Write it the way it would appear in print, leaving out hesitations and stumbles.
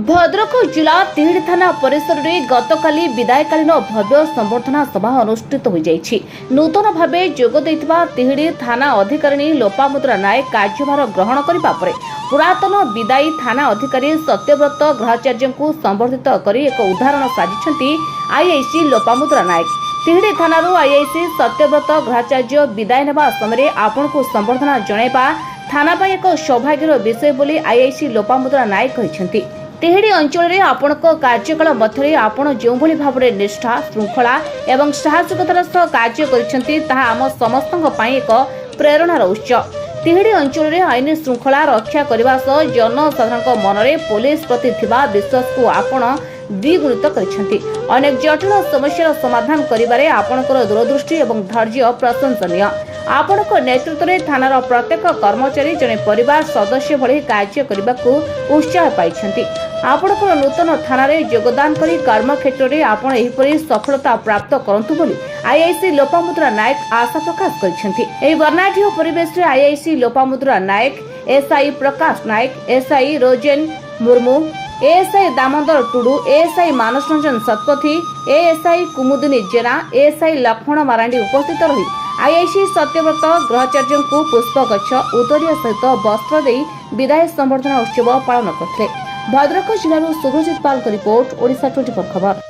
भद्रक जिला तिहिडी थाना परिसर में गतकाली विदायकालीन भव्य संबर्धना सभा अनुष्ठित हो जाइछि। नूतन भाव जोग देइथिबा तिहिडी थाना अधिकारिणी लोपामुद्रा नायक कार्यभार ग्रहण करिबा परे पुरातन विदायी थाना अधिकारी सत्यव्रत ग्रहाचार्य को संबर्धित करी एक उदाहरण साजिछंती आईआईसी लोपामुद्रा नायक। तिहिडी थानारू आईआईसी सत्यव्रत ग्रहाचार्य विदाय नेबा समय आपण को संबर्धना जणाइबा थाना पाई एक सौभाग्यर विषय बोली आईआईसी लोपामुद्रा नायक कहिसेंती। तिहिडी अंचल में आपणक कार्यकाल मध्य आपण जो भाव में निष्ठा श्रृंखला एवं साहसिकतार सह कार्य करिसेंती ताहा आम समस्तक पई एक प्रेरणार उत्स। तिहिडी अंचल में आईन श्रृंखला रक्षा करने सह जनसाधारण मन में पुलिस प्रति थिबा विश्वास को आपण द्विगुणित करिसेंती। अनेक जटिल समस्यार समाधान करिबारे आपणकर दूरदृष्टि एवं धैर्य प्रशंसनीय। आपणक नेतृत्व में थानार प्रत्येक कर्मचारी जने परिवार सदस्य भली कार्य करने को उत्साह पाइछंती। आपणकर नूतन थाना रे योगदान करी कर्म क्षेत्र में आपण एहिपरि सफलता प्राप्त करंतु बोली आईआईसी लोपामुद्रा नायक आशा प्रकाश करिसेंती। एही वर्णाढ्य परिवेश रे IIC Lopamudra Nayak, SI Prakash Nayak, SI Rojen Murmu, ASI Damodar Tudu, ASI Manas Ranjan Satpathy, ASI Kumudini Jena, ASI Laxman Marandi उपस्थित रही आईआईसी सत्यव्रत ग्रहाचार्य को पुष्पगछ उदरिया सहित वस्त्र दे विदाय संबर्धना उत्सव पालन करते। भद्रक जिलूर सुभजित पाल रिपोर्ट, ओडिशा 24 खबर।